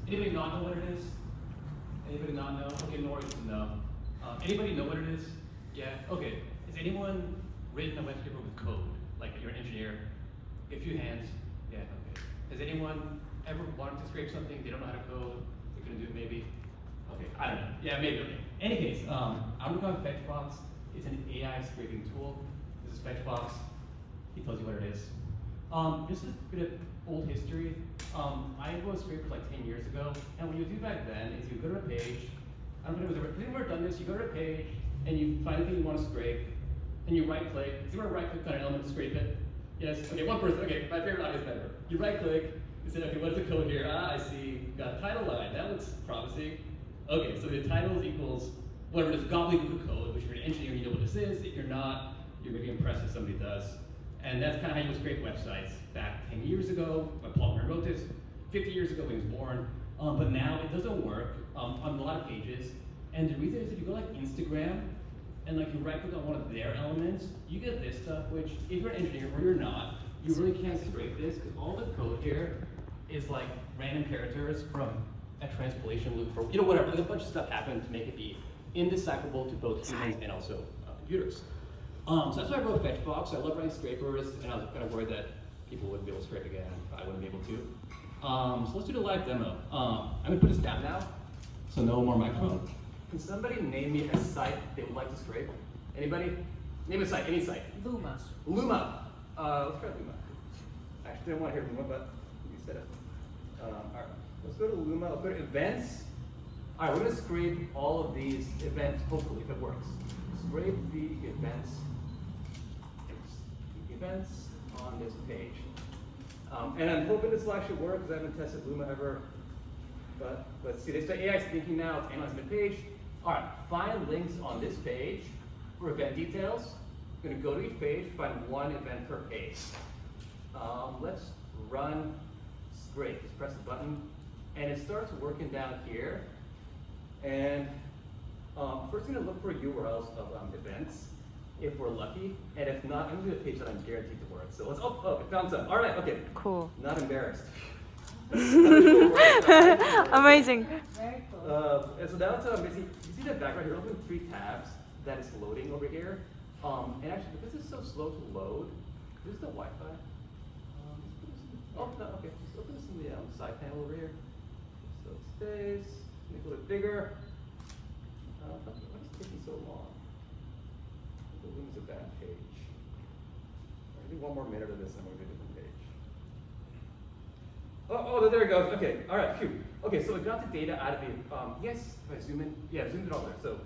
Anybody not know what it is? Anybody not know? Okay, Nori is no. Anybody know what it is? Yeah, okay. Has anyone written a web scraper with code? Like you're an engineer? Okay, a few hands. Yeah, okay. Has anyone ever wanted to scrape something? They don't know how to code. They couldn't do it maybe? Okay, I don't know. Yeah, maybe, okay. In any case, I'm working on FetchFox. It's an AI scraping tool. This is FetchFox. He tells you what it is. Just a bit of old history. I wrote scrapers like 10 years ago, and what you do back then is you go to a page. I don't know if anyone's ever done this. You go to a page, and you find the thing you want to scrape, and you right-click. Is anyone right-click on an element to scrape it? Yes. Okay, one person. Okay, my favorite audience member. You right-click. You say, okay, what's the code here? Ah, I see. Got title line. That looks promising. Okay, so the titles equals whatever it is, gobbledygook code. Which if you're an engineer, you know what this is. If you're not, you're gonna be impressed if somebody does. And that's kind of how you would scrape websites back 10 years ago. My Paul wrote this 50 years ago when he was born. But now it doesn't work on a lot of pages. And the reason is if you go like Instagram and like you right click on one of their elements, you get this stuff, which if you're an engineer or you're not, you really can't scrape this because all the code here is like random characters from a transpilation loop or whatever. Like a bunch of stuff happened to make it be indecipherable to both humans and also computers. So that's why I wrote FetchFox. I love writing scrapers, and I was kind of worried that people wouldn't be able to scrape again. I wouldn't be able to. So let's do the live demo. I'm gonna put this down now, so no more microphone. Can somebody name me a site they would like to scrape? Anybody? Name a site, any site. Luma. Luma. Let's try Luma. I actually didn't want to hear Luma, but you said it. All right, let's go to Luma. Let's go to events. All right, we're gonna scrape all of these events, hopefully, if it works. Scrape the events on this page. And I'm hoping this will actually work because I haven't tested Luma ever. But let's see, this AI is thinking now, it's analyzing the page. All right, find links on this page for event details. I'm gonna go to each page, find one event per page. Let's run scrape, just press the button. And it starts working down here. And first I'm gonna look for URLs of events, if we're lucky. And if not, I'm gonna do a page that I'm guaranteed to work. So let's, oh, I found some. All right, okay. Cool. Not embarrassed. Amazing. Very cool. And so now it's you see that background here, open 3 tabs that is loading over here. And actually, because it's so slow to load, this is the Wi-Fi. Oh, no, okay, just open this in the side panel over here. So it stays, make it a little bit bigger. Why is it taking so long? The Luma's a bad page. I'll do one more minute of this and we'll do a different page. Oh, there it goes. Okay, all right, phew. Okay, so it got the data out of the, yes, if I zoom in, yeah, zoomed it all there. So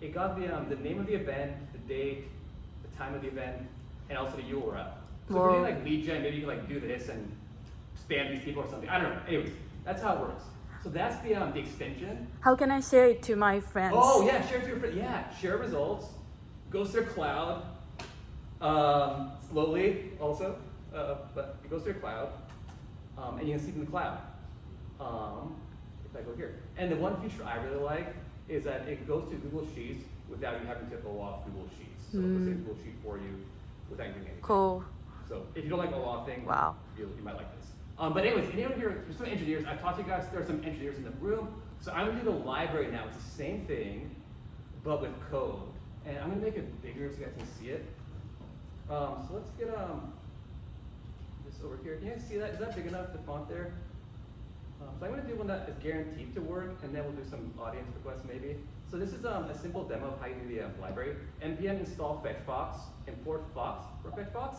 it got the name of the event, the date, the time of the event, and also the URL. So if you're doing like lead gen, maybe you can like do this and spam these people or something. I don't know. Anyways, that's how it works. So that's the extension. How can I share it to my friends? Oh yeah, share it to your friends. Yeah, share results. Goes to their cloud. Slowly also, but it goes to their cloud. And you can see it in the cloud. If I go here. And the one feature I really like is that it goes to Google Sheets without you having to go off Google Sheets. So it'll say Google Sheet for you without doing anything. Cool. So if you don't like the law thing, Wow. you might like this. But anyways, anyone here, there's some engineers. I've talked to you guys, there are some engineers in the room. So I'm gonna do the library now. It's the same thing, but with code. And I'm gonna make it bigger so you guys can see it. So let's get this over here. Can you guys see that? Is that big enough, the font there? So I'm gonna do one that is guaranteed to work, and then we'll do some audience requests maybe. So this is a simple demo of how you do the library. npm install FetchFox, import Fox for FetchFox.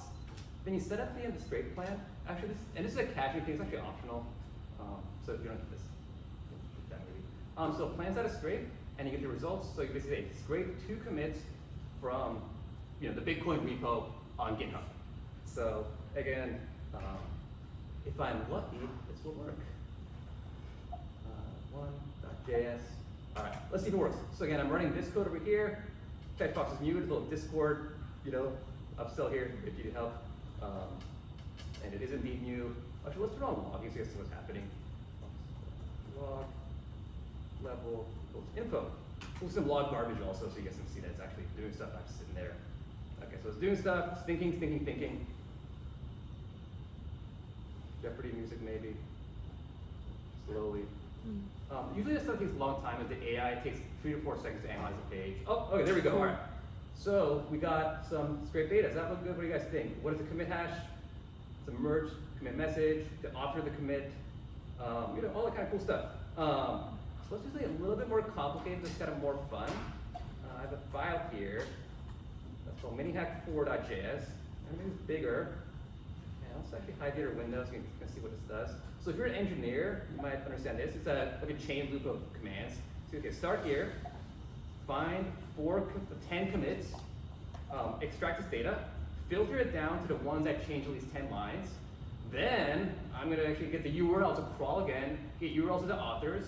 Then you set up the scrape plan. Actually, this is a caching thing, it's actually optional. So if you don't get this, that maybe. So plans out a scrape, and you get the results. So you basically scrape 2 commits from the Bitcoin repo on GitHub. So again, if I'm lucky, this will work. 1.js. All right, let's see if it works. So again, I'm running this code over here. FetchFox is muted, a little Discord, I'm still here if you need help. And it is indeed new. Actually, let's turn on logging so you guys see what's happening. Log level equals info. We'll do some log garbage also so you guys can see that it's actually doing stuff, not just sitting there. Okay, so it's doing stuff, it's thinking. Jeopardy music maybe. Slowly. Usually this stuff takes a long time, but the AI takes 3 to 4 seconds to analyze the page. Oh, okay, there we go. All right. So we got some scraped data. Does that look good? What do you guys think? What is the commit hash? It's a merge, commit message, the author of the commit, all that kind of cool stuff. So let's do something a little bit more complicated, just kind of more fun. I have a file here that's called minihack4.js. And it's bigger. And let's actually hide your window so you can see what this does. So if you're an engineer, you might understand this. It's like a chain loop of commands. So okay, start here, find 10 commits, extract this data, filter it down to the ones that change at least 10 lines. Then I'm going to actually get the URL to crawl again, get URLs of the authors,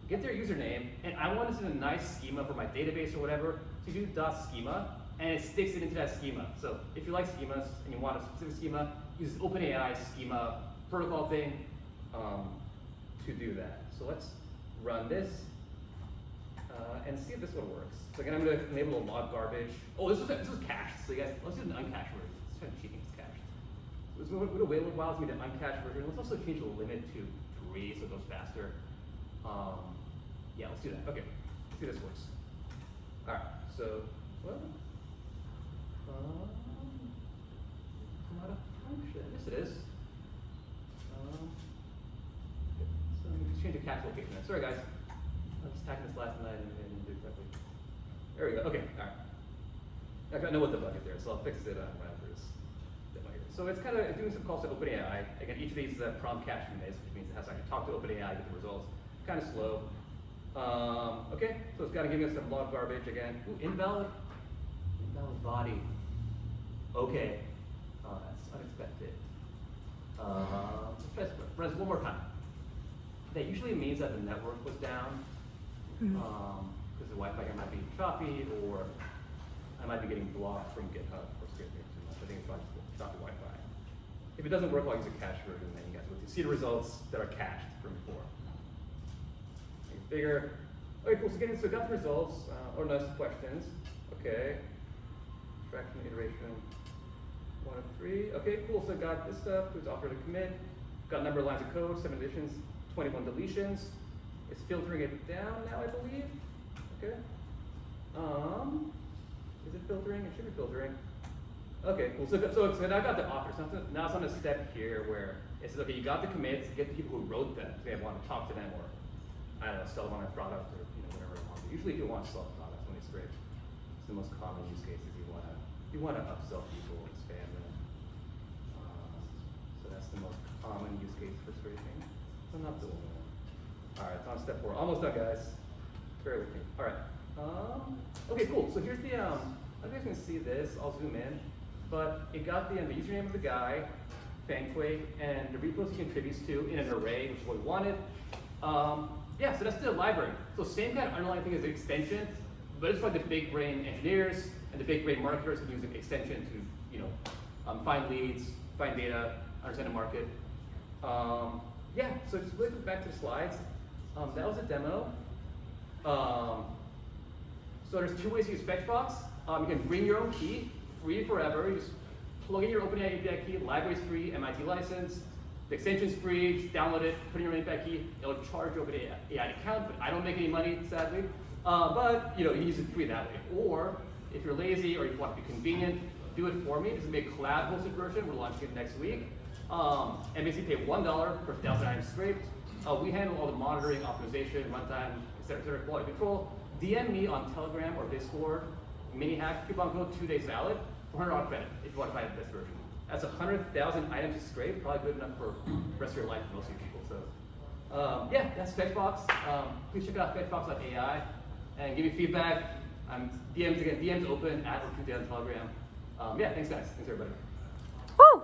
get their username, and I want this in a nice schema for my database or whatever. So you do .schema, and it sticks it into that schema. So if you like schemas and you want a specific schema, use OpenAI schema protocol thing to do that. So let's run this and see if this one works. So again, I'm going to enable a log garbage. Oh, this was cached. So you guys, let's do an uncached version. It's kind of cheating. It's cached. It's going to wait a little while to the uncached version. Let's also change the limit to 3 so it goes faster. Yeah, let's do that. Okay, let's see if this works. All right. So, well, not a function. Yes, it is. So let me just change the cache location. Sorry, guys. I was attacking this last night and didn't do it correctly. There we go. Okay. All right. I know what the bug is there, so I'll fix it after this demo here. So it's kind of doing some calls to OpenAI. Again, each of these is a prompt cache commits, which means it has to actually talk to OpenAI, get the results. Kind of slow. Okay, so it's kind of giving us some log garbage again. Ooh, invalid body. Okay, that's unexpected. Let's run this one more time. That usually means that the network was down, because the Wi-Fi might be choppy, or I might be getting blocked from GitHub for scripting too much. I think it's probably choppy Wi-Fi. If it doesn't work, I'll use a cache version, then you guys will see the results that are cached from before. Bigger. Okay, cool. So got the results, or nice questions. Okay. Traction iteration 1 of 3. Okay, cool. So got this stuff. Who's offered a commit? Got a number of lines of code, 7 additions, 21 deletions. It's filtering it down now, I believe. Okay. Is it filtering? It should be filtering. Okay, cool. So now I got the authors. Now it's on a step here where it says, okay, you got the commits, get the people who wrote them. So you want to talk to them, or I don't know, sell them on a product, or whatever you want to do. Usually you want to sell products when they scrape. It's the most common use cases. You want to upsell people and expand them. So that's the most common use case for scraping. So not the one. All right, it's on step 4. Almost done, guys. Bear with me. All right. Okay, cool. So here's the. I don't know if you guys can see this. I'll zoom in. But it got the username of the guy, Fangquake, and the repos he contributes to in an array, which is what we wanted. Yeah, so that's the library. So same kind of underlying thing as the extension, but it's for the big brain engineers and the big brain marketers who use the extension to, find leads, find data, understand the market. Yeah, so just really quick back to the slides. That was a demo. So there's 2 ways to use FetchFox. You can bring your own key, free forever. You just plug in your OpenAI API key, library's free, MIT license. The extension's free, just download it, put in your API key. It'll charge your OpenAI account, but I don't make any money, sadly. But you use it free that way. Or if you're lazy or you want to be convenient, do it for me. This is a cloud-hosted version. We're launching it next week. And basically pay $1 per 1,000 items scraped. We handle all the monitoring, optimization, runtime, et cetera, quality control. DM me on Telegram or Discord, mini-hack, coupon code 2 days valid, $400 credit if you want to buy this version. That's 100,000 items to scrape, probably good enough for the rest of your life for most of you people. So, yeah, that's FetchFox. Please check out FetchFox.ai and give me feedback. DM's open at or on Telegram. Yeah, thanks guys. Thanks everybody. Woo!